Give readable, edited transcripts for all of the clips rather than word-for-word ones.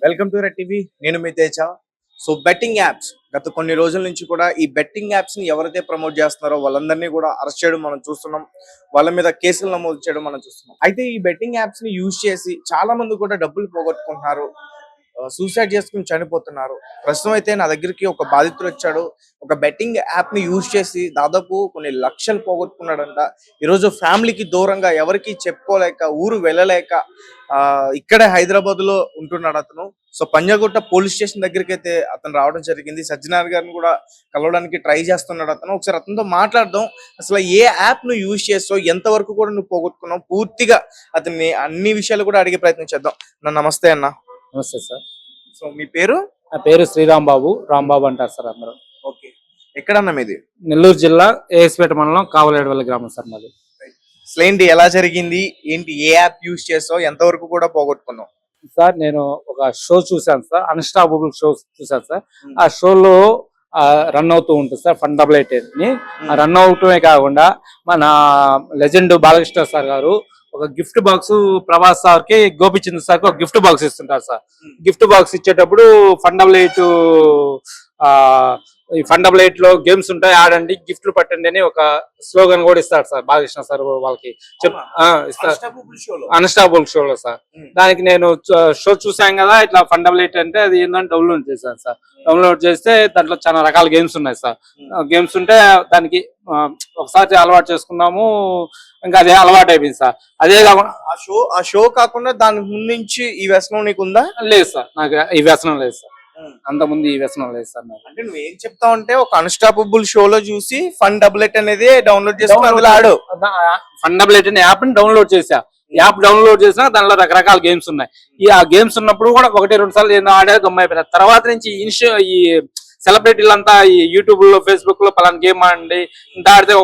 Welcome to red TV. నేను మీ Teja. So betting apps గత కొన్ని రోజుల నుంచి కూడా ఈ బెట్టింగ్ యాప్స్ ని ఎవరైతే ప్రమోట్ చేస్తున్నారో వాళ్ళందరినీ కూడా అరెస్ట్ చేయడం మనం చూస్తున్నాం. వాళ్ళ మీద కేసులు నమోదు చేయడం మనం చూస్తున్నాం. అయితే ఈ బెట్టింగ్ యాప్స్ ని యూజ్ చేసి చాలా మంది కూడా డబ్బులు పోగొట్టుకుంటున్నారు, సూసైడ్ చేసుకుని చనిపోతున్నారు. ప్రస్తుతం అయితే నా దగ్గరికి ఒక బాధితుడు వచ్చాడు. ఒక బెట్టింగ్ యాప్ ని యూజ్ చేసి దాదాపు కొన్ని లక్షలు పోగొట్టుకున్నాడంట. ఈరోజు ఫ్యామిలీకి దూరంగా ఎవరికి చెప్పుకోలేక, ఊరు వెళ్ళలేక ఇక్కడే హైదరాబాద్ లో ఉంటున్నాడు అతను. సో పంజాగుట్ట పోలీస్ స్టేషన్ దగ్గరికి అయితే అతను రావడం జరిగింది. సజ్జనార్ గారిని కూడా కలవడానికి ట్రై చేస్తున్నాడు అతను. ఒకసారి అతనితో మాట్లాడదాం. అసలు ఏ యాప్ ను యూజ్ చేస్తావు, ఎంత వరకు కూడా నువ్వు పోగొట్టుకున్నావు, పూర్తిగా అతన్ని అన్ని విషయాలు కూడా అడిగే ప్రయత్నం చేద్దాం. నమస్తే అన్న. నమస్తే సార్. సో మీ పేరు? నా పేరు శ్రీరామ్ బాబు. రాంబాబు అంటారు సార్ అందరూ. ఓకే, ఎక్కడన్నా మీది? నెల్లూరు జిల్లా ఏఎస్పేట మండలం కావలేడవల్లి గ్రామం సార్ మాది. ఏంటి, ఎలా జరిగింది ఏంటి, ఏ యాప్ యూజ్ చేస్తావు, ఎంత వరకు కూడా పోగొట్టుకున్నావు? సార్ నేను ఒక షో చూసాను సార్, అన్స్టాపబుల్ షో చూసాను సార్. ఆ షోలో రన్ అవుతూ ఉంటుంది సార్ ఫండబుల్ ని. రన్ అవటమే కాకుండా మన లెజెండ్ బాలకృష్ణ సార్ గారు ఒక గిఫ్ట్ బాక్స్ ప్రభాస్ సార్ కి, గోపిచంద్ సార్ కి ఒక గిఫ్ట్ బాక్స్ ఇస్తుంటారు సార్. గిఫ్ట్ బాక్స్ ఇచ్చేటప్పుడు ఫండబుల్ లో గేమ్స్ ఉంటాయి, ఆడండి, గిఫ్ట్లు పట్టండి అని ఒక స్లోగన్ కూడా ఇస్తాడు సార్ బాలకృష్ణ సార్ వాళ్ళకి అన్స్టాపబుల్ షోలో సార్. దానికి నేను షో చూసాను కదా, ఇట్లా ఫండబుల్ అంటే అది ఏంటంటే డౌన్లోడ్ చేశాను సార్. డౌన్లోడ్ చేస్తే దాంట్లో చాలా రకాల గేమ్స్ ఉన్నాయి సార్. గేమ్స్ ఉంటే దానికి ఒకసారి అలవాటు చేసుకున్నాము, ఇంకా అదే అలవాటు అయిపోయింది సార్. అదే కాకుండా ఆ షో కాకుండా దాని ముందు నుంచి ఈ వ్యసనం నీకు ఉందా? లేదు సార్, నాకు ఈ వ్యసనం లేదు సార్. అంత ముందు ఈ వ్యసనం లేదు సార్. అంటే నువ్వు ఏం చెప్తావు అంటే, ఒక అన్స్టాపబుల్ షోలో చూసి ఫండబుల్ అనేది డౌన్లోడ్ చేసుకుని అందులో ఆడు. ఫండబుల్ అనే యాప్ ని డౌన్లోడ్ చేసా. యాప్ డౌన్లోడ్ చేసినా దానిలో రకరకాల గేమ్స్ ఉన్నాయి. ఆ గేమ్స్ ఉన్నప్పుడు కూడా 1-2 సార్లు ఆడే గమ్మైపోయినా. తర్వాత నుంచి ఈ సెలబ్రిటీలంతా ఈ యూట్యూబ్ లో, ఫేస్బుక్ లో పలానా గేమ్ ఆడండి, ఇంత ఆడితే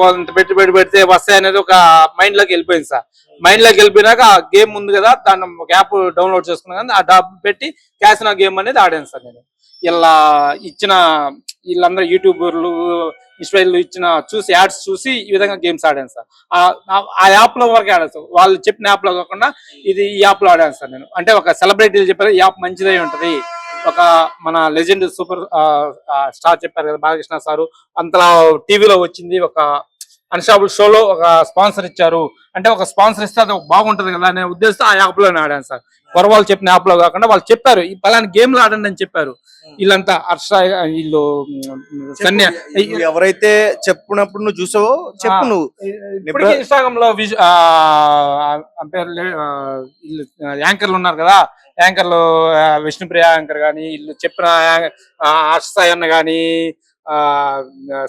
పెడితే వస్తాయి అనేది ఒక మైండ్ లోకి వెళ్ళిపోయింది సార్. మైండ్ లోకి వెళ్ళిపోయినాక ఆ గేమ్ ఉంది కదా, దాన్ని ఒక యాప్ డౌన్లోడ్ చేసుకున్నా, ఆ డబ్బు పెట్టి క్యాసినో గేమ్ అనేది ఆడాను సార్ నేను. ఇలా ఇచ్చిన వీళ్ళందరూ యూట్యూబర్లు, ఇన్స్టాగ్రామ్లు ఇచ్చిన చూసి యాడ్స్ చూసి ఈ విధంగా గేమ్స్ ఆడాను సార్. ఆ యాప్ లో వరకే ఆడాను సార్. వాళ్ళు చెప్పిన యాప్ లో కాకుండా ఈ యాప్ లో ఆడాను సార్ నేను. అంటే ఒక సెలబ్రిటీలు చెప్పారు ఈ యాప్ మంచిదై ఉంటది, ఒక మన లెజెండ్ సూపర్ స్టార్ చెప్పారు కదా బాలకృష్ణ సారు, అంతలా టీవీలో వచ్చింది, ఒక అన్స్టాపబుల్ షోలో ఒక స్పాన్సర్ ఇచ్చారు అంటే, ఒక స్పాన్సర్ ఇస్తే అది బాగుంటది కదా అనే ఉద్దేశంతో ఆ యాప్ లోనే ఆడాను సార్. వాళ్ళు చెప్పిన యాప్ లో కాకుండా వాళ్ళు చెప్పారు ఈ పలానా గేమ్ లో ఆడండి అని చెప్పారు. వీళ్ళంతా వీళ్ళు ఎవరైతే చెప్పినప్పుడు నువ్వు చూసావో చెప్పు. నువ్వు ఇన్స్టాగ్రామ్ లో యాంకర్లు ఉన్నారు కదా, యాంకర్లు విష్ణుప్రియ యాంకర్ గాని, వీళ్ళు చెప్పిన హర్షసాయి అన్న గాని,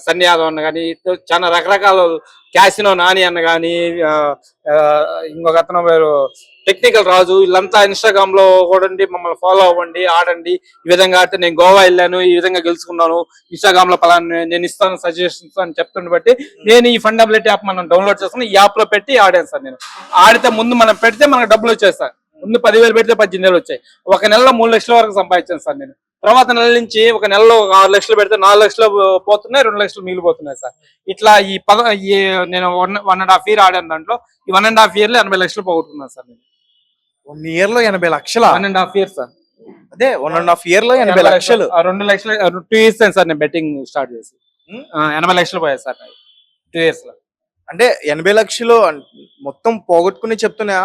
సన్నీ యాదవ్ అన్న గాని, చాలా రకరకాల క్యాసినో నాని అన్న గాని, ఇంకొక అతను పేరు టెక్నికల్ రాజు, వీళ్ళంతా ఇన్స్టాగ్రామ్ లో కూడా మమ్మల్ని ఫాలో అవ్వండి, ఆడండి, ఈ విధంగా ఆడితే నేను గోవా వెళ్ళాను, ఈ విధంగా గెలుచుకున్నాను, ఇన్స్టాగ్రామ్ లో పలానా నేను ఇస్తాను సజెషన్స్ అని చెప్తున్న బట్టి నేను ఈ ఫండబిలిటీ యాప్ మనం డౌన్లోడ్ చేసుకుని ఈ యాప్ లో పెట్టి ఆడాను సార్ నేను. ఆడితే ముందు మనం పెడితే మనకు డబ్బులు వచ్చాయి సార్. ముందు 10,000 పెడితే 18,000 వచ్చాయి. ఒక నెలలో 3 లక్షల వరకు సంపాదించాను సార్ నేను. తర్వాత నెల నుంచి ఒక నెలలో 6 లక్షలు పెడితే 4 లక్షలు పోతున్నాయి, 2 లక్షలు మిగిలిపోతున్నాయి సార్. ఇట్లా నేను 1.5 year ఆడాను. దాంట్లో ఈ 1.5 year లో 80 లక్షలు పోగొట్టుకున్నాను సార్ నేను. 1 year లో 80 లక్షల? 1.5 year సార్. అదే 1.5 year లో 80 లక్షలు. 2 లక్షలు 2 years సార్ నేను బెట్టింగ్ స్టార్ట్ చేసి. 80 లక్షలు పోయాయి సార్ 2 years లో. అంటే 80 లక్షలు మొత్తం పోగొట్టుకుని చెప్తున్నా,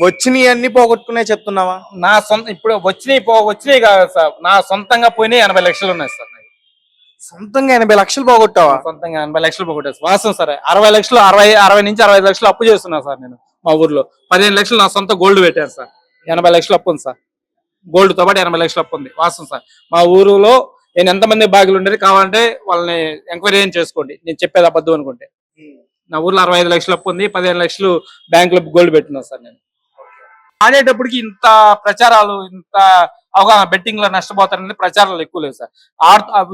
వచ్చినాయి అన్ని పోగొట్టుకునే చెప్తున్నావా? నా సొంత ఇప్పుడు వచ్చినాయి కాదు సార్, నా సొంతంగా పోయినాయి 80 లక్షలు ఉన్నాయి సార్. సొంతంగా 80 లక్షలు పోగొట్టావా? సొంతంగా 80 లక్షలు పోగొట్టాను వాస్తవం సార్. 60 లక్షలు 60 నుంచి 65 లక్షలు అప్పు చేస్తున్నా సార్ నేను. మా ఊర్లో 15 లక్షలు నా సొంత గోల్డ్ పెట్టాను సార్. 80 లక్షలు అప్పు ఉంది సార్. గోల్డ్ తో పాటు 80 లక్షలు అప్పు ఉంది వాస్తవం సార్. మా ఊరిలో నేను ఎంతమంది బాగులు ఉండేది కావాలంటే వాళ్ళని ఎంక్వైరీ చేసుకోండి, నేను చెప్పేది అబద్ధం అనుకుంటే. నా ఊర్లో 65 లక్షలు అప్పు ఉంది, 15 లక్షలు బ్యాంకులో గోల్డ్ పెట్టినా సార్ నేను. ఆడేటప్పటికి ఇంత ప్రచారాలు, ఇంత అవగాహన, బెట్టింగ్ లో నష్టపోతారనేది ప్రచారాలు ఎక్కువ లేదు సార్.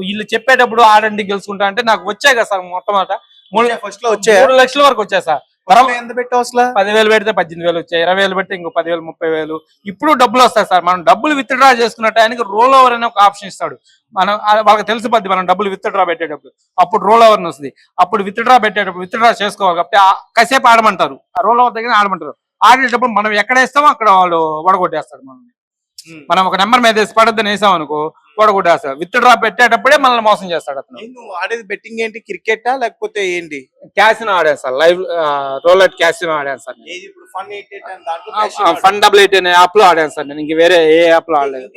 వీళ్ళు చెప్పేటప్పుడు ఆడండి గెలుచుకుంటా అంటే నాకు వచ్చాయి కదా సార్. మొట్టమొదట 3 లక్షల వరకు వచ్చాయి సార్. ఎంత పెట్టావు అసలు? 10,000 పెడితే 18,000 వచ్చాయి, 20,000 పెడితే ఇంకో 10,000, 30,000. ఇప్పుడు డబ్బులు వస్తాయి సార్. మనం డబ్బులు విత్డ్రా చేసుకున్న టైంకి రోల్ ఓవర్ అనే ఒక ఆప్షన్ ఇస్తాడు. మనం వాళ్ళకి తెలిసిపోద్ది మనం డబ్బులు విత్డ్రా పెట్టేటప్పుడు. అప్పుడు రోల్ ఓవర్ వస్తుంది. అప్పుడు విత్డ్రా పెట్టేటప్పుడు విత్డ్రా చేసుకోవాలి కాబట్టి కాసేపు ఆడమంటారు, ఆ రోల్ ఓవర్ దగ్గర ఆడమంటారు. ఆడేటప్పుడు మనం ఎక్కడ వేస్తామో అక్కడ వాళ్ళు వడగొట్టేస్తాడు మనల్ని. మనం ఒక నెంబర్ మీద వేసి పడద్దని వేసాం అనుకో కొట్టేస్తాడు. విత్ డ్రా పెట్టేటప్పుడే మనల్ని మోసం చేస్తాడు అతను. నువ్వు ఆడేది బెట్టింగ్ ఏంటి, క్రికెటా లేకపోతే ఏంటి? క్యాసినో ఆడాను సార్, లైవ్ రోలెట్ క్యాసినో ఆడాను సార్. ఏది ఇప్పుడు ఫన్ 88 అని దాంట్లో ఫన్ డబుల్ ఎయిట్ అనే యాప్ లో ఆడాను సార్ నేను. ఇంక వేరే ఏ యాప్ లో ఆడలేదు.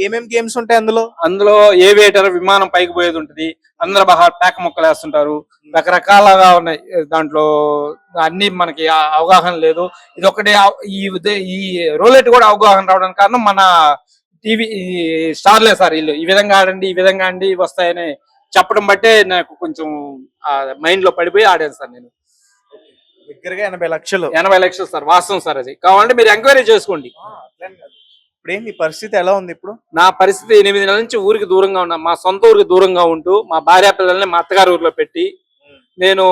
ఏమేం గేమ్స్ ఉంటాయి అందులో? అందులో ఏవియేటర్ విమానం పైకి పోయేది ఉంటుంది, అందరు బాగా పేక మొక్కలు వేస్తుంటారు, రకరకాలుగా ఉన్నాయి దాంట్లో. అన్ని మనకి అవగాహన లేదు. ఇది ఒకటి ఈ రోలెట్ కూడా అవగాహన రావడానికి కారణం మన టీవీ స్టార్లే సార్. వీళ్ళు ఈ విధంగా ఆడండి, ఈ విధంగా ఆడండి వస్తాయని చెప్పడం బట్టే నాకు కొంచెం మైండ్ లో పడిపోయి ఆడాను సార్ నేను. దగ్గరగా 80 లక్షలు. 80 లక్షలు సార్, వాస్తవం సార్. అది కావాలంటే మీరు ఎంక్వైరీ చేసుకోండి. ఇప్పుడు ఏంటి పరిస్థితి ఎలా ఉంది ఇప్పుడు? నా పరిస్థితి 8 నెలల నుంచి ఊరికి దూరంగా ఉన్నా, మా సొంత ఊరికి దూరంగా ఉంటూ మా భార్య పిల్లల్ని మా అత్తగారి ఊర్లో పెట్టి నేను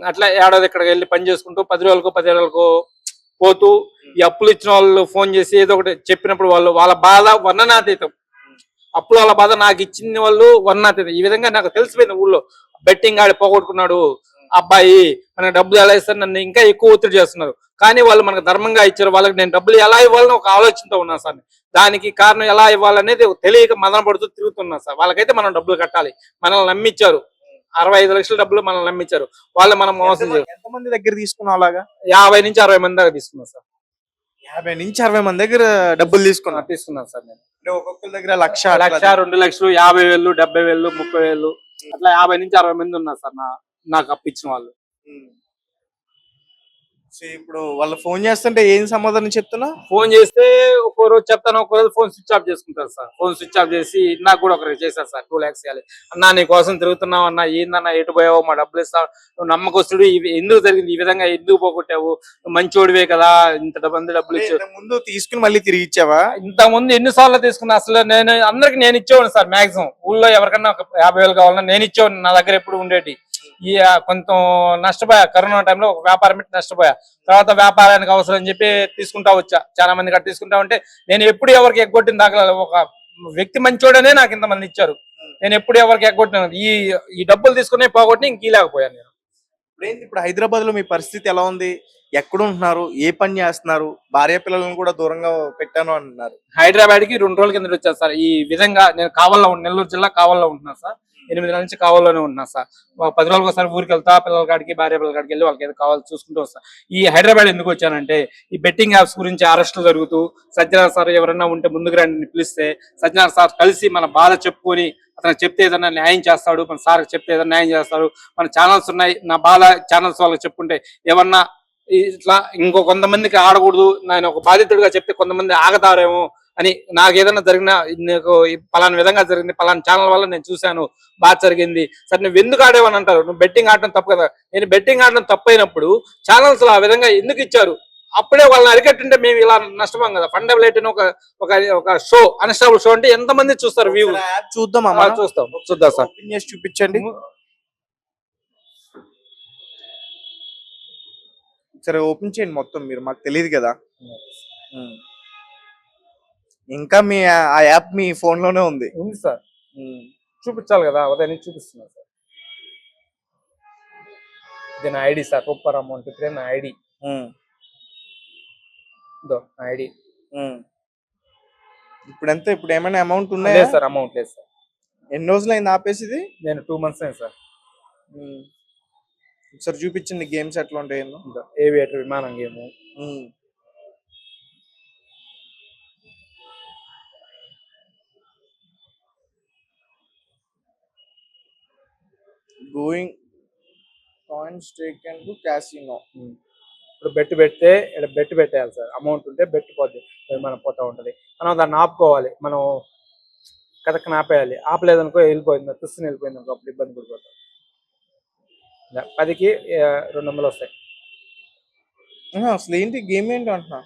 అట్లా ఏడాది ఇక్కడికి వెళ్ళి పని చేసుకుంటూ 10 రోజులకు 10 రోజులకు పోతూ, ఈ అప్పులు ఇచ్చిన వాళ్ళు ఫోన్ చేసి ఏదో ఒకటి చెప్పినప్పుడు వాళ్ళ బాధ వర్ణనాతీతం. అప్పుల వాళ్ళ బాధ నాకు ఇచ్చిన వాళ్ళు వర్ణనాతీతం. ఈ విధంగా నాకు తెలిసిపోయింది ఊళ్ళో బెట్టింగ్ ఆడి పోగొట్టుకున్నాడు అబ్బాయి, మనకు డబ్బులు ఎలా ఇస్తారు, నన్ను ఇంకా ఎక్కువ ఒత్తిడి చేస్తున్నారు. కానీ వాళ్ళు మనకు ధర్మంగా ఇచ్చారు, వాళ్ళకి నేను డబ్బులు ఎలా ఇవ్వాలని ఒక ఆలోచనతో ఉన్నాను సార్. దానికి కారణం ఎలా ఇవ్వాలనేది తెలియక మదన పడుతూ తిరుగుతున్నా సార్. వాళ్ళకైతే మనం డబ్బులు కట్టాలి, మనల్ని నమ్మించారు. 65 లక్షల డబ్బులు మనల్ని నమ్మించారు, వాళ్ళు మనం మోసం చేయాలి. ఎంతమంది దగ్గర తీసుకున్నావు అలాగా? 50 నుంచి 60 మంది దాకా తీసుకున్నాను సార్. 50 నుంచి 60 మంది దగ్గర డబ్బులు తీసుకున్నాను సార్ నేను. అంటే ఒక్కొక్కరి దగ్గర లక్ష, 2 లక్షలు, 50,000, 70,000, 30,000 అట్లా 50 నుంచి 60 మంది ఉన్నారు సార్ నాకు అప్పించిన వాళ్ళు. ఇప్పుడు వాళ్ళు ఫోన్ చేస్తుంటే ఏం సమాధానం చెప్తున్నా? ఫోన్ చేస్తే ఒక్కో రోజు చెప్తాను, ఒక్కో రోజు ఫోన్ స్విచ్ ఆఫ్ చేసుకుంటారు సార్. ఫోన్ స్విచ్ ఆఫ్ చేసి నాకు కూడా ఒకరికి చేశారు సార్. 2 lakhs ఇవ్వాలి అన్నా, నీ కోసం తిరుగుతున్నావు అన్నా, ఏందన్నా ఎటు పోయావు, మా డబ్బులు ఇస్తావు, నువ్వు నమ్మకొస్తుడు, ఎందుకు జరిగింది, ఈ విధంగా ఎందుకు పోగొట్టావు, నువ్వు మంచోడివే కదా, ఇంత మంది డబ్బులు ఇచ్చావు. ముందు తీసుకుని మళ్ళీ తిరిగి ఇచ్చావా? ఇంత ముందు ఎన్నిసార్లు తీసుకున్నా అసలు నేను అందరికి నేను ఇచ్చేవాడిని సార్. మాక్సిమం ఊళ్ళో ఎవరికన్నా ఒక 50,000 కావాలన్నా నేను ఇచ్చేవాడిని, నా దగ్గర ఎప్పుడు ఉండేటి. ఈ కొంచెం నష్టపోయా, కరోనా టైంలో ఒక వ్యాపారం పెట్టి నష్టపోయా. తర్వాత వ్యాపారానికి అవసరం అని చెప్పి తీసుకుంటా వచ్చా, చాలా మంది కట్టి తీసుకుంటా ఉంటే నేను ఎప్పుడు ఎవరికి ఎగ్గొట్టిన దాఖలా ఒక వ్యక్తి మంచోడనే నాకు ఇంతమంది ఇచ్చారు. నేను ఎప్పుడు ఎవరికి ఎగ్గొట్టిన ఈ డబ్బులు తీసుకునే పోగొట్టి ఇంక లేకపోయాను నేను. ఇప్పుడు హైదరాబాద్ లో మీ పరిస్థితి ఎలా ఉంది? ఎక్కడ ఉంటున్నారు, ఏ పని చేస్తున్నారు? భార్య పిల్లలను కూడా దూరంగా పెట్టాను అంటున్నారు. హైదరాబాద్ కి 2 రోజుల కింద వచ్చాను సార్. ఈ విధంగా నేను కావల్లో, నెల్లూరు జిల్లా కావల్లో ఉంటున్నా సార్. 8 నెలల నుంచి కావాలోనే ఉన్నా సార్. 10 రోజులకు ఒకసారి ఊరికి వెళ్తా, పిల్లల కాడికి, భార్య పిల్లల కాడికి వెళ్ళి వాళ్ళకి ఏదో కావాలి చూసుకుంటూ వస్తా. ఈ హైదరాబాద్ ఎందుకు వచ్చానంటే ఈ బెట్టింగ్ యాప్స్ గురించి అరెస్టులు జరుగుతూ, సజ్జనార్ సార్ ఎవరైనా ఉంటే ముందుకు రండి పిలిస్తే సజ్జనార్ సార్ కలిసి మన బాధ చెప్పుకొని అతను చెప్తే ఏదైనా న్యాయం చేస్తాడు, మన సార్ చెప్తే ఏదైనా న్యాయం చేస్తాడు. మన ఛానల్స్ ఉన్నాయి, నా బాధ ఛానల్స్ వాళ్ళకి చెప్పుకుంటే ఏమన్నా ఇట్లా ఇంకో కొంతమందికి ఆడకూడదు, నేను ఒక బాధితుడిగా చెప్తే కొంతమంది ఆగతారేమో అని, నాకు ఏదైనా జరిగినా నీకు పలానా విధంగా జరిగింది, పలానా ఛానల్ వల్ల నేను చూశాను, బాగా జరిగింది సార్, నువ్వు ఎందుకు ఆడేవని అంటారు. నువ్వు బెట్టింగ్ ఆడటం తప్పు కదా. నేను బెట్టింగ్ ఆడటం తప్పైనప్పుడు ఛానల్స్ ఆ విధంగా ఎందుకు ఇచ్చారు, అప్పుడే వాళ్ళని అరికట్టుంటే మేము ఇలా నష్టపోం కదా. ఫండబులేట్ అని ఒక షో, అన్స్టాబుల్ షో అంటే ఎంతమంది చూస్తారు వ్యూ. చూద్దాం సార్, చూపించండి సరే, ఓపెన్ చేయండి మొత్తం, మీరు మాకు తెలియదు కదా. ఇంకా మీ ఆ యాప్ మీ ఫోన్ లోనే ఉంది సార్. చూపించాలి కదా, ఉదయం నుంచి చూపిస్తున్నా సార్. ఇది నా ఐడి సార్, సూపర్ అమౌంట్ నా ఐడి. నా ఐడి ఇప్పుడు ఎంత? ఇప్పుడు ఏమైనా అమౌంట్ ఉన్నాయా సార్? అమౌంట్ లేదు సార్. ఎన్ని రోజులు అయింది ఆపేసి? ఇది నేను 2 months అయింది సార్. ఒకసారి చూపించండి గేమ్స్ ఎట్లా ఉంటాయి. ఏవియేటర్ విమానం game, going coins taken to casino. ఇప్పుడు బెట్ పెడితే ఇక్కడ బెట్ పెట్టేయాలి సార్. అమౌంట్ ఉంటే బెట్ పోద్ది, మనం పోతా ఉంటది. మనం దాన్ని ఆపుకోవాలి, మనం కథక్కన ఆపేయాలి. ఆపలేదనుకో వెళ్ళిపోయింది, తుస్సుని వెళ్ళిపోయింది అనుకో, అప్పుడు ఇబ్బంది పడిపోతాం. 10కి 200 వస్తాయి. అసలు ఏంటి గేమ్ ఏంటి అంటున్నా?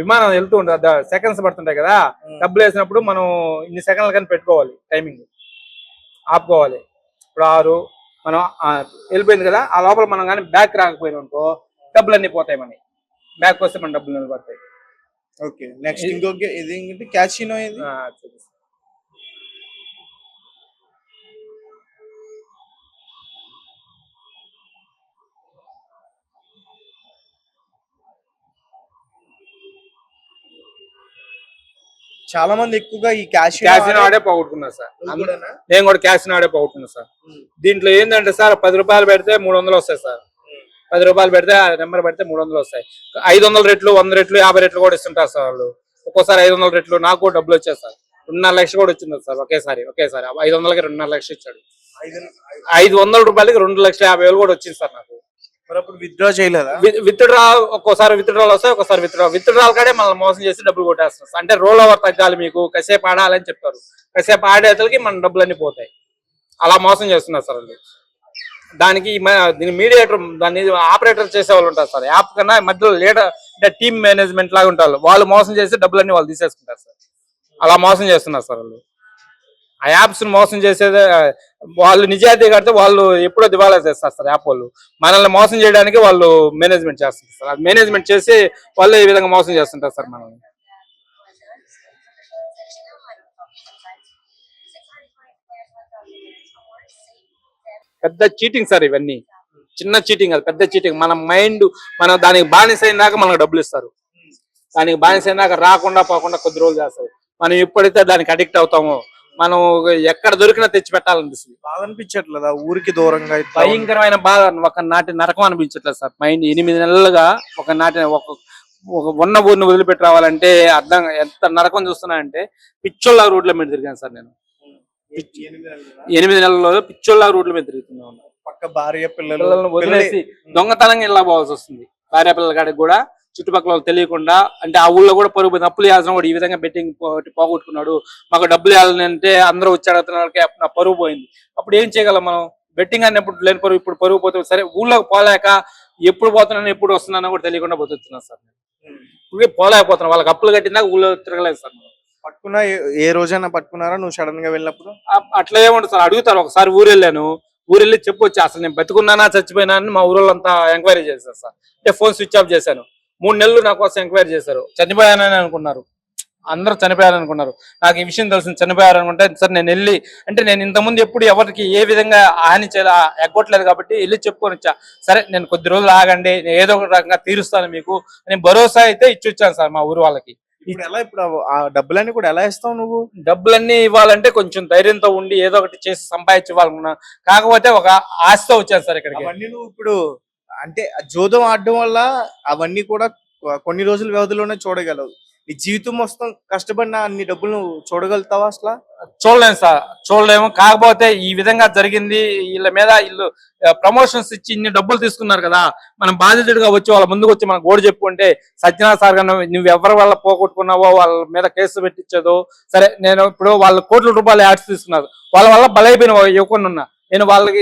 విమానం వెళ్తూ ఉంటుంది, సెకండ్స్ పడుతుంటాయి కదా, డబ్బులు వేసినప్పుడు మనం ఇన్ని సెకండ్లు కానీ పెట్టుకోవాలి, టైమింగ్ ఆపుకోవాలి. ఇప్పుడు 6 మనం వెళ్ళిపోయింది కదా, ఆ లోపల మనం కానీ బ్యాక్ రాకపోయినా అనుకో డబ్బులు అన్ని పోతాయి. మనకి బ్యాక్ వస్తే మన డబ్బులు నిలబడతాయి. ఓకే, నెక్స్ట్ ఇంకొక ఇది ఏంటి? క్యాసినో. ఇది చాలా మంది ఎక్కువగా ఈ క్యాష్ క్యాసినో ఆడే పోగొట్టుకున్నా సార్. నేను కూడా క్యాసినో ఆడే పోగొట్టుకున్నా సార్. దీంట్లో ఏంటంటే సార్ 10 రూపాయలు పెడితే 300 వస్తాయి సార్. 10 రూపాయలు పెడితే ఆ నెంబర్ పెడితే 300 వస్తాయి. 500 రెట్లు, 100 రెట్లు, 50 రెట్లు కూడా ఇస్తుంటారు సార్ వాళ్ళు. ఒక్కోసారి 500 రెట్లు నాకు కూడా డబ్బులు వచ్చాయి సార్. 2.5 లక్షలు కూడా వచ్చింది సార్ ఒకేసారి 500కి 2.5 లక్షలు ఇచ్చాడు. 500 రూపాయలకి 2,50,000 కూడా వచ్చింది సార్ నాకు. మరి అప్పుడు విత్డ్రా చేయలేదా? విత్డ్రా ఒక్కోసారి విత్డ్రాల్ వస్తాయి, ఒక్కోసారి విత్డ్రాల్ కాడే మనల్ని మోసం చేసి డబ్బులు కొట్టేస్తారు. అంటే రోల్ ఓవర్ తగ్గాలి, మీకు కాసేపు ఆడాలని చెప్తారు. కాసేపు ఆడేతలకి మన డబ్బులన్నీ పోతాయి. అలా మోసం చేస్తున్నారు సార్ వాళ్ళు. దానికి దీని మీడియేటర్, దాన్ని ఆపరేటర్ చేసే వాళ్ళు ఉంటారు సార్. యాప్ కన్నా మధ్యలో లీడర్ అంటే టీమ్ మేనేజ్మెంట్ లాగా ఉంటారు. వాళ్ళు మోసం చేసి డబ్బులన్నీ వాళ్ళు తీసేసుకుంటారు సార్. అలా మోసం చేస్తున్నారు సార్ వాళ్ళు. ఆ యాప్స్ మోసం చేసేదే వాళ్ళు నిజాయితీ కడితే వాళ్ళు ఎప్పుడో దివాలా చేస్తారు సార్. యాప్ వాళ్ళు మనల్ని మోసం చేయడానికి వాళ్ళు మేనేజ్మెంట్ చేస్తారు సార్. అది మేనేజ్మెంట్ చేసి వాళ్ళు ఈ విధంగా మోసం చేస్తుంటారు సార్ మనల్ని. పెద్ద చీటింగ్ సార్ ఇవన్నీ. చిన్న చీటింగ్ అది, పెద్ద చీటింగ్. మన మైండ్ మనం దానికి బానిస అయిన దాకా మనకు డబ్బులు ఇస్తారు. దానికి బానిస అయిన దాకా రాకుండా పోకుండా కొద్ది రోజులు చేస్తారు. మనం ఎప్పుడైతే దానికి అడిక్ట్ అవుతామో మనం ఎక్కడ దొరికినా తెచ్చి పెట్టాలనిపిస్తుంది. బాధ అనిపించట్లేదా ఊరికి దూరంగా? భయంకరమైన బాధ, ఒక నాటి నరకం అనిపించట్లేదు సార్. మైండ్ 8 నెలలుగా ఒక ఉన్న ఊరిని వదిలిపెట్టి రావాలంటే అర్థం ఎంత నరకం చూస్తున్నానంటే పిచ్చోళ్ళ రోడ్ల మీద తిరిగాను సార్ నేను. 8 నెలల్లో పిచ్చోళ్ళ రోడ్ల మీద తిరుగుతున్నాను. పక్క భార్య పిల్లలను వదిలేసి దొంగతనంగా ఇలా పోవాల్సి వస్తుంది. భార్య పిల్లల కాడికి కూడా చుట్టుపక్కల వాళ్ళు తెలియకుండా. అంటే ఆ ఊళ్ళో కూడా పరుగు పోయింది. అప్పులు వేయాల్సిన కూడా ఈ విధంగా బెట్టింగ్ పోగొట్టుకున్నాడు, మాకు డబ్బులు వేయాలని అంటే అందరూ వచ్చి అడుగుతున్నారు, నా పరుగు పోయింది. అప్పుడు ఏం చేయగలం మనం? బెట్టింగ్ అన్నప్పుడు లేని పరుగు, ఇప్పుడు పరుగు పోతే సరే ఊళ్ళోకి పోలేక ఎప్పుడు పోతున్నాను ఎప్పుడు వస్తున్నానో కూడా తెలియకుండా బతుకుతున్నాను సార్. ఇప్పుడు పోలేకపోతున్నాను. వాళ్ళకి అప్పులు కట్టినాక ఊళ్ళో తిరగలేదు సార్. పట్టుకున్నా ఏ రోజైనా పట్టుకున్నారా నువ్వు సడన్ గా వెళ్ళినప్పుడు? అట్లా ఏమంటారు సార్, అడుగుతారు. ఒకసారి ఊరెళ్ళాను, ఊరెళ్ళి చెప్పొచ్చు అసలు నేను బతుకున్నానా చచ్చిపోయినా అని మా ఊరోళ్ళంతా ఎంక్వైరీ చేశారు సార్. అంటే ఫోన్ స్విచ్ ఆఫ్ చేశాను. 3 నెలలు నా కోసం ఎంక్వైరీ చేశారు. చనిపోయానని అనుకున్నారు, అందరూ చనిపోయారనుకున్నారు. నాకు ఈ విషయం తెలిసింది చనిపోయారనుకుంటే సార్ నేను వెళ్ళి, అంటే నేను ఇంతకుముందు ఎప్పుడు ఎవరికి ఏ విధంగా హాని ఎగ్గొట్టలేదు కాబట్టి వెళ్ళి చెప్పుకొని వచ్చా. సరే నేను కొద్ది రోజులు ఆగండి, నేను ఏదో ఒక రకంగా తీరుస్తాను మీకు అని భరోసా అయితే ఇచ్చి వచ్చాను సార్ మా ఊరు వాళ్ళకి. ఇప్పుడు ఆ డబ్బులన్నీ కూడా ఎలా ఇస్తావు నువ్వు? డబ్బులన్నీ ఇవ్వాలంటే కొంచెం ధైర్యంతో ఉండి ఏదో ఒకటి చేసి సంపాదించి ఇవ్వాలనుకున్నా. కాకపోతే ఒక ఆశతో వచ్చాను సార్ ఇక్కడికి. అవన్నీ నువ్వు ఇప్పుడు అంటే జోదం ఆడడం వల్ల అవన్నీ కూడా కొన్ని రోజుల వ్యవధిలోనే చూడగలవు. నీ జీవితం మొత్తం కష్టపడిన అన్ని డబ్బులు నువ్వు చూడగలుగుతావా? అసలు చూడలేము సార్, చూడలేము. కాకపోతే ఈ విధంగా జరిగింది, వీళ్ళ మీద వీళ్ళు ప్రమోషన్స్ ఇచ్చి ఇన్ని డబ్బులు తీసుకున్నారు కదా, మనం బాధితుడిగా వచ్చి వాళ్ళ ముందుకు వచ్చి మనం గోడు చెప్పుకుంటే సత్యనారాయణ సార్ గారు నువ్వు ఎవరి వల్ల పోగొట్టుకున్నావో వాళ్ళ మీద కేసు పెట్టించదు. సరే నేను ఇప్పుడు వాళ్ళు కోట్ల రూపాయలు యాడ్స్ తీసుకున్నారు, వాళ్ళ వల్ల బలైపోయిన యువకుని ఉన్నా నేను, వాళ్ళకి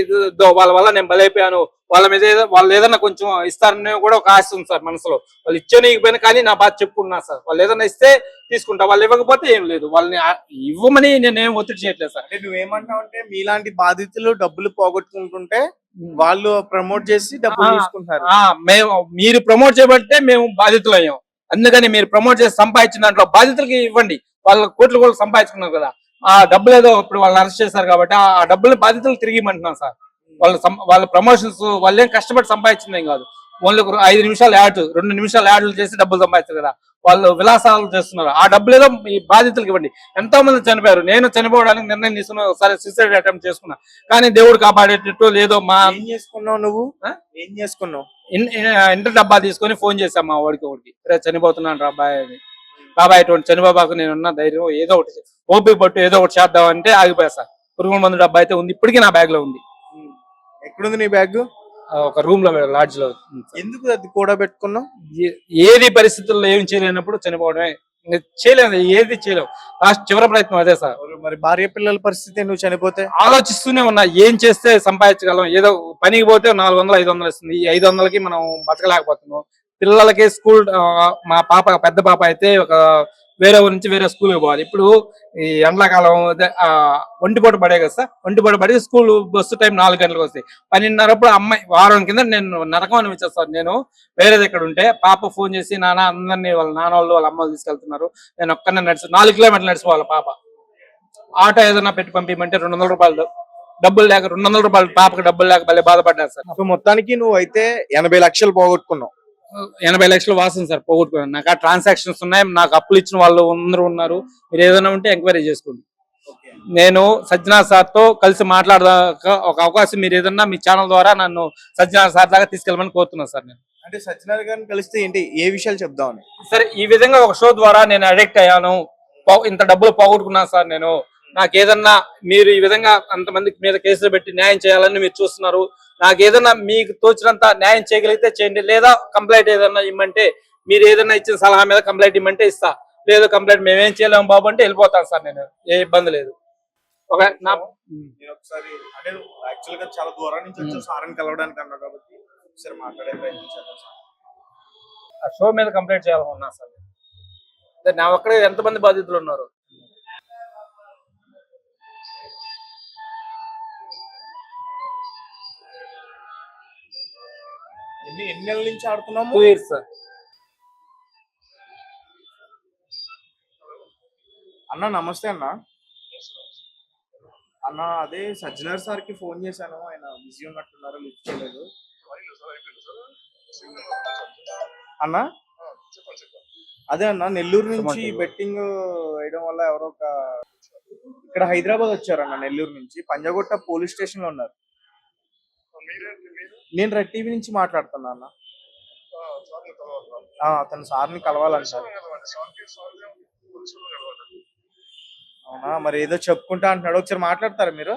వాళ్ళ వల్ల నేను బలైపోయాను, వాళ్ళ మీద వాళ్ళు ఏదైనా కొంచెం ఇస్తారని కూడా ఒక ఆశ ఉంది సార్ మనసులో. వాళ్ళు ఇచ్చేయకపోయినా కానీ నా బాధ చెప్పుకున్నా సార్. వాళ్ళు ఏదైనా ఇస్తే తీసుకుంటా, వాళ్ళు ఇవ్వకపోతే ఏం లేదు. వాళ్ళని ఇవ్వమని నేనేం ఒత్తిడి చేయట్లేదు సార్. నువ్వేమంటావు అంటే మీలాంటి బాధితులు డబ్బులు పోగొట్టుకుంటుంటే వాళ్ళు ప్రమోట్ చేసి డబ్బులు తీసుకుంటారు. మీరు ప్రమోట్ చేయబట్టే మేము బాధితులు అయ్యాం. అందుకని మీరు ప్రమోట్ చేసి సంపాదించిన దాంట్లో బాధితులకి ఇవ్వండి. వాళ్ళ కోట్లు కూడా సంపాదించుకున్నారు కదా, ఆ డబ్బులు ఏదో ఇప్పుడు వాళ్ళని అరెస్ట్ చేశారు కాబట్టి ఆ డబ్బులు బాధితులు తిరిగి ఇవ్వమంటున్నాం సార్. వాళ్ళ ప్రమోషన్స్ వాళ్ళు ఏం కష్టపడి సంపాదించిందేం కాదు. ఓన్లీ 5 నిమిషాలు యాడ్, 2 నిమిషాలు యాడ్లు చేసి డబ్బులు సంపాదించారు కదా, వాళ్ళు విలాసాలు చేస్తున్నారు. ఆ డబ్బులు ఏదో ఈ బాధితులకు ఇవ్వండి. ఎంతో మంది చనిపోయారు. నేను చనిపోవడానికి నిర్ణయం తీసుకున్నా, ఒకసారి సూసైడ్ అటెంప్ట్ చేసుకున్నా, కానీ దేవుడు కాపాడేటట్టు లేదో. ఏం చేసుకున్నావు నువ్వు? ఏం చేసుకున్నావు? ఇంటర్ డబ్బా తీసుకొని ఫోన్ చేశాను మా వాడికి చనిపోతున్నాను రా అబ్బాయి అని. బాబాయ్ ఇటువంటి చనిపోబాకు, నేనున్న ధైర్యం ఏదో ఒకటి ఓపిక పట్టు, ఏదో ఒకటి చేద్దామంటే ఆగిపోయా సార్. పురుగుల మందు డబ్బా అయితే ఉంది, ఇప్పటికీ నా బ్యాగ్ లో ఉంది. ఎక్కడుంది నీ బ్యాగ్? ఒక రూమ్ లో, లాడ్జ్ లో. ఎందుకు అది కూడా పెట్టుకున్నావు? ఏది పరిస్థితుల్లో ఏం చేయలేనప్పుడు చనిపోవడమే, చేయలేదు, ఏది చేయలేవు. లాస్ట్ చివరి ప్రయత్నం అదే సార్. మరి భార్య పిల్లల పరిస్థితి నువ్వు చనిపోతే? ఆలోచిస్తూనే ఉన్నా ఏం చేస్తే సంపాదించగలం. ఏదో పనికి పోతే 400-500 వస్తుంది, ఈ 500కి మనం బతకలేకపోతున్నాం. పిల్లలకి స్కూల్, మా పాప పెద్ద పాప అయితే ఒక వేరే ఊరి నుంచి వేరే స్కూల్కి పోవాలి. ఇప్పుడు ఈ ఎండాకాలం ఒంటిపూట పడే కదా సార్, ఒంటిపూట పడి స్కూల్ బస్సు టైం 4 గంటలకు వస్తాయి. 12:30 అమ్మాయి వారం కింద నేను నరకం అనిపించేస్తాను. నేను వేరే దగ్గర ఉంటే పాప ఫోన్ చేసి నాన్న అందరినీ వాళ్ళ నాన్న వాళ్ళు వాళ్ళ అమ్మలు తీసుకెళ్తున్నారు, నేను ఒక్కనే 4 కిలోమీటర్లు నడిచిపోవాలి. పాప ఆటో ఏదైనా పెట్టి పంపించమంటే 200 రూపాయలు డబ్బులు లేక, 200 రూపాయలు పాపకి డబ్బులు లేక భలే బాధపడ్డారు సార్. మొత్తానికి నువ్వు అయితే 80 లక్షలు పోగొట్టుకున్నావు. 80 లక్షలు వాసన సార్ పోగొట్టుకున్నాను. నాకు ఆ ట్రాన్సాక్షన్స్ ఉన్నాయి, నాకు అప్పులు ఇచ్చిన వాళ్ళు అందరూ ఉన్నారు. మీరు ఏదైనా ఉంటే ఎంక్వైరీ చేసుకోండి. నేను సజ్జనార్ సార్ తో కలిసి మాట్లాడదాక ఒక అవకాశం మీరు ఏదన్నా మీ ఛానల్ ద్వారా నన్ను సజ్జనార్ సార్ దాకా తీసుకెళ్ళమని కోరుతున్నాను సార్. నేను అంటే సత్యనారాయణ గారిని కలిస్తే ఏంటి ఏ విషయాలు చెప్దామని? సరే, ఈ విధంగా ఒక షో ద్వారా నేను అడిక్ట్ అయ్యాను, ఇంత డబ్బులు పోగొట్టుకున్నాను సార్. నాకు ఏదన్నా మీరు ఈ విధంగా అంతమంది మీద కేసులు పెట్టి న్యాయం చేయాలని మీరు చూస్తున్నారు. నాకు ఏదన్నా మీకు తోచినంత న్యాయం చేయగలిగితే చేయండి, లేదా కంప్లైంట్ ఏదన్నా ఇమ్మంటే, మీరు ఏదన్నా ఇచ్చిన సలహా మీద కంప్లైంట్ ఇమ్మంటే ఇస్తా, లేదు కంప్లైంట్ మేమేం చేయలేము బాబు అంటే వెళ్ళిపోతాను సార్. నేను ఏ ఇబ్బంది లేదు. ఒక నేను ఒకసారి అంటే యాక్చువల్ గా చాలా దూరం నుంచి వచ్చాను సార్ని కలవడానికి అన్నా కాబట్టి ఒకసారి మాట్లాడే ప్రయత్నం చేద్దాం సార్. ఆ షో మీద కంప్లైంట్ చేయాలనుకున్నా సార్. అదే నా ఒక్కడే ఎంతమంది బాధితులు ఉన్నారు? ఎన్ని నెలల నుంచి ఆడుతున్నాము? 2 years సార్. అన్న నమస్తే అన్న. అన్న అదే సజ్జనార్ సార్ కి ఫోన్ చేశాను, ఆయన బిజీ ఉన్నట్టున్నారు, లిఫ్ట్ చేయలేదు. అన్న అదే అన్న నెల్లూరు నుంచి బెట్టింగ్ వేయడం వల్ల ఎవరో ఒక ఇక్కడ హైదరాబాద్ వచ్చారన్న, నెల్లూరు నుంచి పంజాగుట్ట పోలీస్ స్టేషన్ లో ఉన్నారు. నేను రెడ్ టీవీ నుంచి మాట్లాడుతున్నా అన్న. అతను సార్ని కలవాలంటారు. అవునా, మరి ఏదో చెప్పుకుంటా అంటున్నాడు, ఒకసారి మాట్లాడతారా మీరు?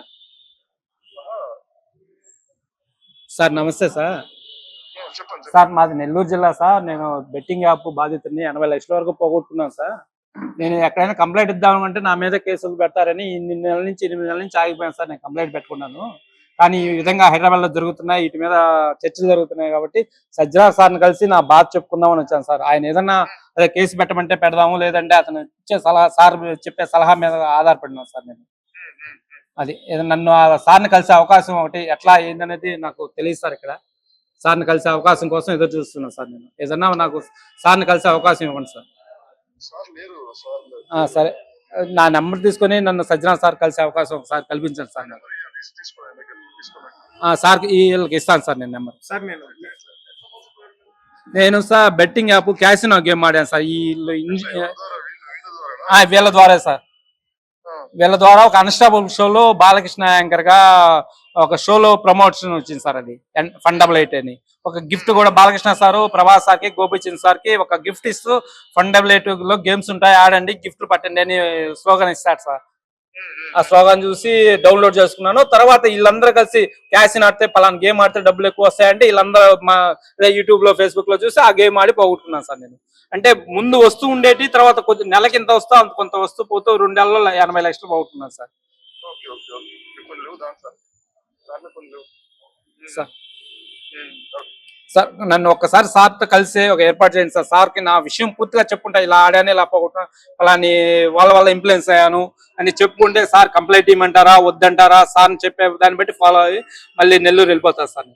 సార్ నమస్తే సార్. సార్ మాది నెల్లూరు జిల్లా సార్. నేను బెట్టింగ్ యాప్ బాధితుడిని, 80 లక్షల వరకు పోగొట్టుకున్నాను సార్. నేను ఎక్కడైనా కంప్లైంట్ ఇద్దామంటే నా మీద కేసులు పెడతారని 8 నెలల నుంచి ఆగిపోయాను సార్. నేను కంప్లైంట్ పెట్టుకున్నాను, కానీ ఈ విధంగా హైదరాబాద్ లో జరుగుతున్నాయి, వీటి మీద చర్చలు జరుగుతున్నాయి కాబట్టి సజ్జనార్ సార్ని కలిసి నా బాధ చెప్పుకుందామని వచ్చాను సార్. ఆయన ఏదన్నా అదే కేసు పెట్టమంటే పెడదాము, లేదంటే అతను ఇచ్చే సలహా, సార్ చెప్పే సలహా మీద ఆధారపడినాను సార్. నేను అది ఏదన్నా నన్ను ఆ సార్ని కలిసే అవకాశం ఒకటి ఎట్లా ఏందనేది నాకు తెలియదు సార్. ఇక్కడ సార్ని కలిసే అవకాశం కోసం ఎదురు చూస్తున్నాను సార్. నేను ఏదన్నా నాకు సార్ని కలిసే అవకాశం ఇవ్వండి సార్. సరే, నా నెంబర్ తీసుకొని నన్ను సజ్జనార్ సార్ కలిసే అవకాశం ఒకసారి కల్పించండి సార్. నాకు సార్కి వీళ్ళకి ఇస్తాను సార్ నేను నెంబర్. సార్ నేను sir betting app casino game ఆడాను సార్. వీళ్ళ ద్వారా సార్, వీళ్ళ ద్వారా ఒక అన్స్టాపబుల్ షోలో బాలకృష్ణ యాంకర్ గా ఒక షోలో ప్రమోషన్ వచ్చింది సార్. అది ఫండబుల్8 అని ఒక గిఫ్ట్ కూడా బాలకృష్ణ సారు, ప్రభాస్ సార్కి, గోపిచంద్ సార్కి ఒక గిఫ్ట్ ఇస్తూ ఫండబుల్8 లో గేమ్స్ ఉంటాయి, ఆడండి, గిఫ్ట్ పట్టండి అని స్లోగన్ ఇస్తాడు సార్. ఆ స్లోగన్ చూసి డౌన్లోడ్ చేసుకున్నాను. తర్వాత వీళ్ళందరూ కలిసి క్యాసిన్ ఆడితే పలానా గేమ్ ఆడితే డబ్బులు ఎక్కువ వస్తాయంటే వీళ్ళందరూ మా యూట్యూబ్ లో ఫేస్బుక్ లో చూసి ఆ గేమ్ ఆడి పోగొట్టుకున్నాను సార్. నేను అంటే ముందు వస్తూ ఉండేటి, తర్వాత కొద్ది నెలకి ఇంత వస్తూ అంత కొంత వస్తూ పోతూ 2 నెలల్లో 80 లక్షలు పోగొట్టుకున్నాను సార్. సార్ నన్ను ఒక్కసారి సార్తో కలిసి ఒక ఏర్పాటు చేయండి సార్. సార్కి నా విషయం పూర్తిగా చెప్పుకుంటా, ఇలా ఆడాను, ఇలా పోగొట్టుకున్నా, అలాని వాళ్ళ ఇన్ఫ్లుయెన్స్ అయ్యాను అని చెప్పుకుంటే సార్ కంప్లైంట్ ఇవ్వమంటారా వద్దంటారా, సార్ని చెప్పే దాన్ని బట్టి ఫాలో అయ్యి మళ్ళీ నెల్లూరు వెళ్ళిపోతారు sir.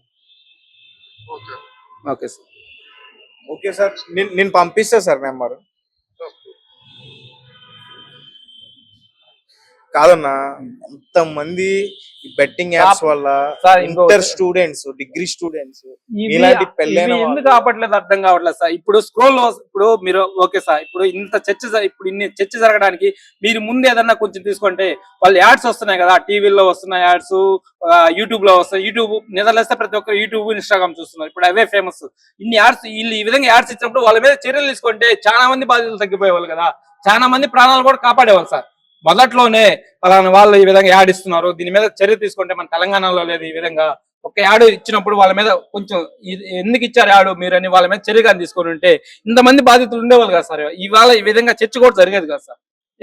Okay sir. Okay sir, నేను పంపిస్తా సార్ నెంబర్. కాదన్నా, ఎంతమంది బెట్టింగ్ యాప్స్ వల్ల ఇంటర్ స్టూడెంట్స్, డిగ్రీ స్టూడెంట్స్ ఎందుకు ఆపట్లేదు అర్థం కావట్లేదు సార్. ఇప్పుడు స్క్రోల్, ఇప్పుడు మీరు ఓకే సార్, ఇప్పుడు ఇంత చర్చ, ఇప్పుడు ఇన్ని చర్చ జరగడానికి మీరు ముందు ఏదన్నా కొంచెం తీసుకుంటే, వాళ్ళు యాడ్స్ వస్తున్నాయి కదా, టీవీలో వస్తున్నాయి యాడ్స్, యూట్యూబ్ లో వస్తాయి. యూట్యూబ్ నిద్రలేస్తే ప్రతి ఒక్కరు యూట్యూబ్, ఇన్స్టాగ్రామ్ చూస్తున్నారు, ఇప్పుడు అవే ఫేమస్. ఇన్ని యాడ్స్, వీళ్ళు ఈ విధంగా యాడ్స్ ఇచ్చినప్పుడు వాళ్ళ మీద చర్యలు తీసుకుంటే చాలా మంది బాధితులు తగ్గిపోయేవాళ్ళు కదా, చాలా మంది ప్రాణాలు కూడా కాపాడేవాళ్ళు సార్. మొదట్లోనే పలానా వాళ్ళు ఈ విధంగా యాడ్ ఇస్తున్నారు, దీని మీద చర్య తీసుకుంటే, మన తెలంగాణలో లేదు ఈ విధంగా. ఒక యాడ్ ఇచ్చినప్పుడు వాళ్ళ మీద కొంచెం ఎందుకు ఇచ్చారు యాడ్ మీరని వాళ్ళ మీద చర్యగా తీసుకొని ఉంటే ఇంతమంది బాధితులు ఉండేవాళ్ళు కదా సార్. ఇవాళ ఈ విధంగా చర్చ కూడా జరిగేది కదా సార్.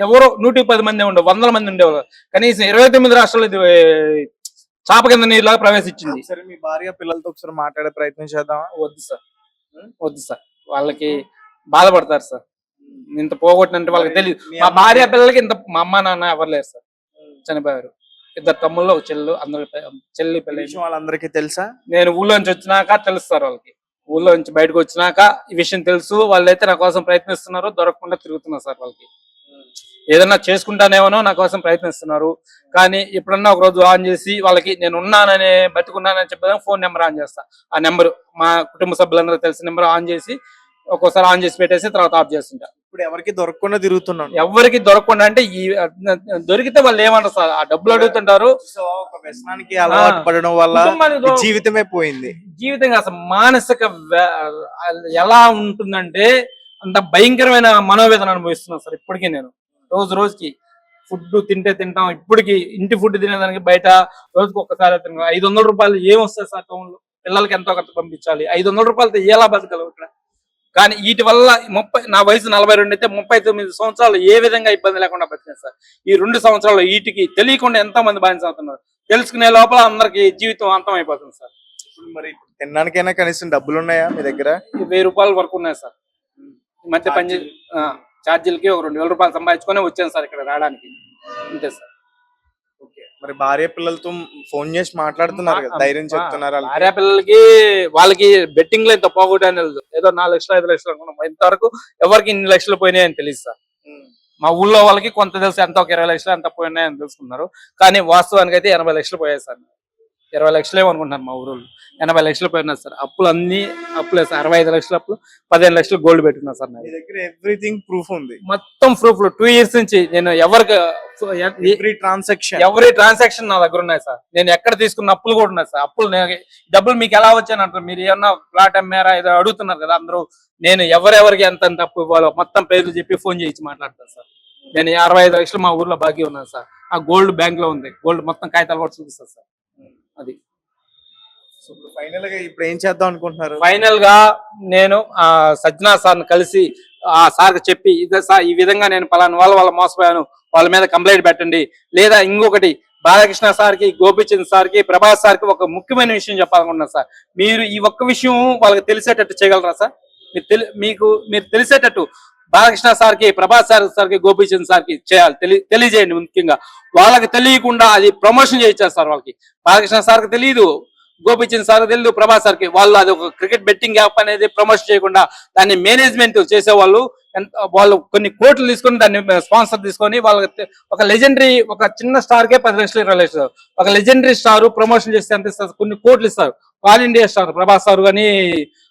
ఎవరో 110 మంది ఉండవు, 100 మంది ఉండేవాళ్ళు. కనీసం 29 రాష్ట్రాలు ఇది చాప కింద నీరులాగా ప్రవేశించింది. సరే, మీ భార్య పిల్లలతో ఒకసారి మాట్లాడే ప్రయత్నం చేద్దామా? వద్దు సార్, వద్దు సార్, వాళ్ళకి బాధపడతారు సార్. ఇంత పోగొట్టినంటే వాళ్ళకి తెలియదు. మా భార్య పిల్లలకి ఇంత, మా అమ్మ నాన్న ఎవరు లేరు సార్, చనిపోయారు. 2 తమ్ముళ్ళు, ఒక చెల్లు, అందరూ చెల్లి పిల్లలు. వాళ్ళందరికీ తెలుసా? నేను ఊళ్ళో నుంచి వచ్చినాక తెలుస్తారు వాళ్ళకి. ఊళ్ళో నుంచి బయటకు వచ్చినాక ఈ విషయం తెలుసు. వాళ్ళైతే నా కోసం ప్రయత్నిస్తున్నారు, దొరకకుండా తిరుగుతున్నారు సార్. వాళ్ళకి ఏదన్నా చేసుకుంటానేమో నా కోసం ప్రయత్నిస్తున్నారు. కానీ ఎప్పుడన్నా ఒక రోజు ఆన్ చేసి వాళ్ళకి నేను ఉన్నానని బతికున్నానని చెప్పేదానికి ఫోన్ నెంబర్ ఆన్ చేస్తా. ఆ నెంబర్ మా కుటుంబ సభ్యులందరూ తెలిసిన నెంబర్ ఆన్ చేసి ఒక్కోసారి ఆన్ చేసి పెట్టేసి తర్వాత ఆఫ్ చేస్తుంటా. ఇప్పుడు ఎవరికి దొరకకుండా తిరుగుతున్నాను. ఎవరికి దొరకకుండా అంటే ఈ దొరికితే వాళ్ళు ఏమంటారు సార్, ఆ డబ్బులు అడుగుతుంటారు. సో ఒక వ్యసనానికి అలవాటు పడడం వల్ల కుటుంబానికి ఈ జీవితమే పోయింది. జీవితంగా అసలు మానసిక ఎలా ఉంటుందంటే అంత భయంకరమైన మనోవేదన అనుభవిస్తున్నాను సార్ ఇప్పటికీ. నేను రోజు రోజుకి ఫుడ్ తింటాం. ఇప్పటికి ఇంటి ఫుడ్ తినేదానికి బయట రోజుకి ఒక్కసారి తిన్నాం. 500 రూపాయలు ఏమొస్తాయి సార్ టౌన్ లో? పిల్లలకి ఎంతో కొంత పంపించాలి. 500 రూపాయలతో ఎలా బతకగలవు ఇక్కడ? కానీ వీటి వల్ల నా వయసు 42 అయితే 39 సంవత్సరాలు ఏ విధంగా ఇబ్బంది లేకుండా బతికాను సార్. ఈ 2 సంవత్సరాలు వీటికి తెలియకుండా ఎంతో మంది బానిస అవుతున్నారు. తెలుసుకునే లోపల అందరికి జీవితం అంతం అయిపోతుంది సార్. మరి తినడానికైనా కనీసం డబ్బులు ఉన్నాయా మీ దగ్గర? 1000 రూపాయల వరకు ఉన్నాయి సార్. ఈ మధ్య ఛార్జీలకి ఒక 2000 రూపాయలు సంపాదించుకొని వచ్చాను సార్ ఇక్కడ రావడానికి. అంతే సార్. మరి భార్య పిల్లలతో ఫోన్ చేసి మాట్లాడుతున్నారు కదా, ధైర్యం చెప్తున్నారు. భార్య పిల్లలకి వాళ్ళకి బెట్టింగ్ లో ఇంత పోగొట్టని తెలుసు. ఏదో 4 లక్షలు 5 లక్షలు అనుకున్నాం. ఇంతవరకు ఎవరికి ఇన్ని లక్షలు పోయినాయని తెలియదు సార్. మా ఊళ్ళో వాళ్ళకి కొంత తెలుసు, ఎంత ఒక 20 లక్షలు ఎంత పోయినాయని తెలుసుకున్నారు. కానీ వాస్తవానికి అయితే 80 లక్షలు పోయాయి సార్. 20 లక్షలు ఏమనుకుంటున్నారు మా ఊరు. 80 లక్షలు పోయినారు సార్. అప్పులు అన్ని అప్పులే సార్. 65 లక్షల అప్పులు, 15 లక్షలు గోల్డ్ పెట్టుకున్నా సార్. నా దగ్గర ఎవ్రీథింగ్ ప్రూఫ్ ఉంది, మొత్తం ప్రూఫ్. 2 ఇయర్స్ నుంచి నేను ఎవరికి ఎవ్రీ ట్రాన్సాక్షన్ నా దగ్గర ఉన్నాయి సార్. నేను ఎక్కడ తీసుకున్న అప్పులు కూడా ఉన్నాయి సార్. డబ్బులు మీకు ఎలా వచ్చాయని అంటారు. మీరు ఏమన్నా ఫ్లాట్ అమ్మారా ఏదో అడుగుతున్నారు కదా అందరూ. నేను ఎవరెవరికి ఎంత అప్పు ఇవ్వాలో మొత్తం పేర్లు చెప్పి ఫోన్ చేసి మాట్లాడతాను సార్. నేను 65 లక్షలు మా ఊర్లో బాకీ ఉన్నాను సార్. ఆ గోల్డ్ బ్యాంక్ లో ఉంది. గోల్డ్ మొత్తం కాగితాలు కూడా చూపిస్తారు సార్. అది ఫైనల్ గా ఇప్పుడు ఏం చేద్దాం అనుకుంటున్నారు? ఫైనల్ గా నేను సజ్జనా సార్ని కలిసి ఆ సార్ చెప్పి ఇదే సార్ ఈ విధంగా నేను పలానా వాళ్ళ మోసపోయాను, వాళ్ళ మీద కంప్లైంట్ పెట్టండి. లేదా ఇంకొకటి బాలకృష్ణ సార్కి, గోపిచంద్ సార్కి, ప్రభాస్ సార్కి ఒక ముఖ్యమైన విషయం చెప్పాలనుకుంటున్నా సార్. మీరు ఈ ఒక్క విషయం వాళ్ళకి తెలిసేటట్టు చేయగలరా సార్? మీరు తెలిసేటట్టు బాలకృష్ణ సార్కి, ప్రభాస్ సార్కి, గోపిచంద్ సార్కి చేయాలి, తెలియజేయండి. ముఖ్యంగా వాళ్ళకి తెలియకుండా అది ప్రమోషన్ చేయించారు సార్. వాళ్ళకి బాలకృష్ణ సార్కి తెలియదు, గోపిచంద్ సార్ తెలియదు, ప్రభాస్ సార్కి. వాళ్ళు అది ఒక క్రికెట్ బెట్టింగ్ యాప్ అనేది ప్రమోషన్ చేయకుండా దాన్ని మేనేజ్మెంట్ చేసేవాళ్ళు. వాళ్ళు కొన్ని కోట్లు తీసుకొని దాన్ని స్పాన్సర్ తీసుకొని వాళ్ళకి ఒక లెజెండరీ, ఒక చిన్న స్టార్ కే 10 లక్షలు 20 లక్షలు, ఒక లెజెండరీ స్టార్ ప్రమోషన్ చేస్తే ఎంత ఇస్తారు? కొన్ని కోట్లు ఇస్తారు. All India star Prabhas sir కానీ,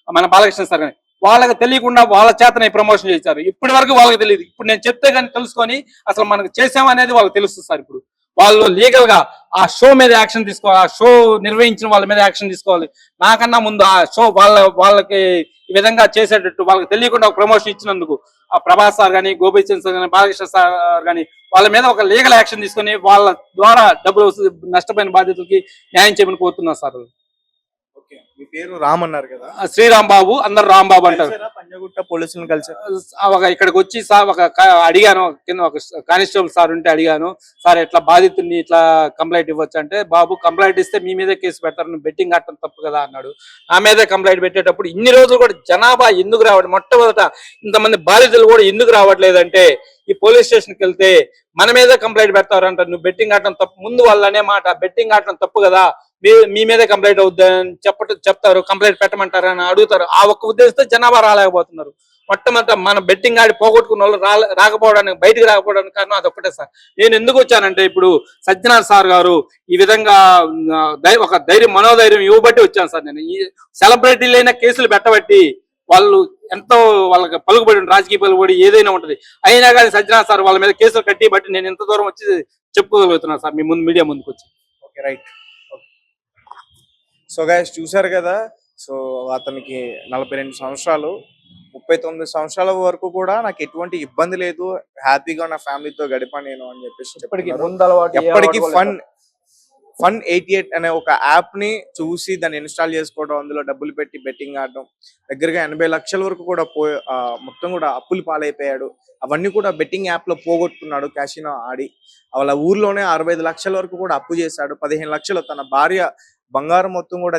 మన బాలకృష్ణ సార్ కానీ వాళ్ళకి తెలియకుండా వాళ్ళ చేతనే ప్రమోషన్ చేశారు. ఇప్పటి వరకు వాళ్ళకి తెలియదు. ఇప్పుడు నేను చెప్తే కానీ తెలుసుకొని అసలు మనకు చేసామనేది వాళ్ళకి తెలుస్తుంది సార్. ఇప్పుడు వాళ్ళు లీగల్ గా ఆ షో మీద యాక్షన్ తీసుకోవాలి. ఆ షో నిర్వహించిన వాళ్ళ మీద యాక్షన్ తీసుకోవాలి. నాకన్నా ముందు ఆ షో వాళ్ళకి ఈ విధంగా చేసేటట్టు వాళ్ళకి తెలియకుండా ఒక ప్రమోషన్ ఇచ్చినందుకు ఆ ప్రభాస్ సార్ కానీ, గోపిచంద్ సార్ కానీ, బాలకృష్ణ సార్ కానీ వాళ్ళ మీద ఒక లీగల్ యాక్షన్ తీసుకొని వాళ్ళ ద్వారా డబ్బులు నష్టపోయిన బాధ్యతలకి న్యాయం చేయమని కోరుతున్నారు సార్. మీ పేరు రామ్ అన్నారు కదా, శ్రీరామ్ బాబు, అందరు రామ్ బాబు అంటారు. పంజగుట్ట పోలీసులను కలిసారు. ఇక్కడికి వచ్చి సార్ అడిగాను, కింద ఒక కానిస్టేబుల్ సార్ ఉంటే అడిగాను, సార్ ఇట్లా బాధితుడిని ఇట్లా కంప్లైంట్ ఇవ్వచ్చు అంటే, బాబు కంప్లైంట్ ఇస్తే మీ మీదే కేసు పెడతారు, నువ్వు బెట్టింగ్ ఆడటం తప్పు కదా అన్నాడు. నా మీదే కంప్లైంట్ పెట్టేటప్పుడు ఇన్ని రోజులు కూడా జనాభా ఎందుకు రావట్లేదు, మొట్టమొదట ఇంతమంది బాధితులు కూడా ఎందుకు రావట్లేదంటే, ఈ పోలీస్ స్టేషన్కి వెళ్తే మన మీదే కంప్లైంట్ పెడతారు అంటారు, నువ్వు బెట్టింగ్ ఆడటం తప్పు. ముందు వాళ్ళు అనే మాట, బెట్టింగ్ ఆడటం తప్పు కదా, మీ మీదే కంప్లైంట్ అవుద్దని చెప్తారు, కంప్లైంట్ పెట్టమంటారు అని అడుగుతారు. ఆ ఒక్క ఉద్దేశంతో జనాభా రాలేకపోతున్నారు. మొట్టమొదట మన బెట్టింగ్ ఆడి పోగొట్టుకున్న వాళ్ళు రాకపోవడానికి, బయటికి రాకపోవడానికి కారణం అదొక్కటే సార్. నేను ఎందుకు వచ్చానంటే, ఇప్పుడు సజ్జనా సార్ గారు ఈ విధంగా ఒక మనోధైర్యం ఇవ్వబట్టి వచ్చాను సార్. నేను ఈ సెలబ్రిటీలైన కేసులు పెట్టబట్టి వాళ్ళు ఎంతో వాళ్ళకి పలుకుబడి, రాజకీయ పలుకుబడి ఏదైనా ఉంటది, అయినా కానీ సజ్జనా సార్ వాళ్ళ మీద కేసులు కట్టి బట్టి నేను ఇంత దూరం వచ్చి చెప్పుకోగలుగుతున్నాను సార్ మీ ముందు, మీడియా ముందుకు వచ్చి. Okay, right. సో గైస్ చూసారు కదా, సో అతనికి 42 సంవత్సరాలు, 39 సంవత్సరాల వరకు కూడా నాకు ఎటువంటి ఇబ్బంది లేదు, హ్యాపీగా నా ఫ్యామిలీతో గడిపాను నేను అని చెప్పేసి ఎప్పటికీ ఫన్ 88 అనే ఒక యాప్ ని చూసి దాన్ని ఇన్స్టాల్ చేసుకోవడం, అందులో డబ్బులు పెట్టి బెట్టింగ్ ఆడడం, దగ్గరగా 80 లక్షల వరకు కూడా మొత్తం కూడా అప్పులు పాలైపోయాడు. అవన్నీ కూడా బెట్టింగ్ యాప్ లో పోగొట్టుకున్నాడు క్యాసినో ఆడి. వాళ్ళ ఊర్లోనే 65 లక్షల వరకు కూడా అప్పు చేశాడు. 15 లక్షలు తన భార్య బంగారం మొత్తం కూడా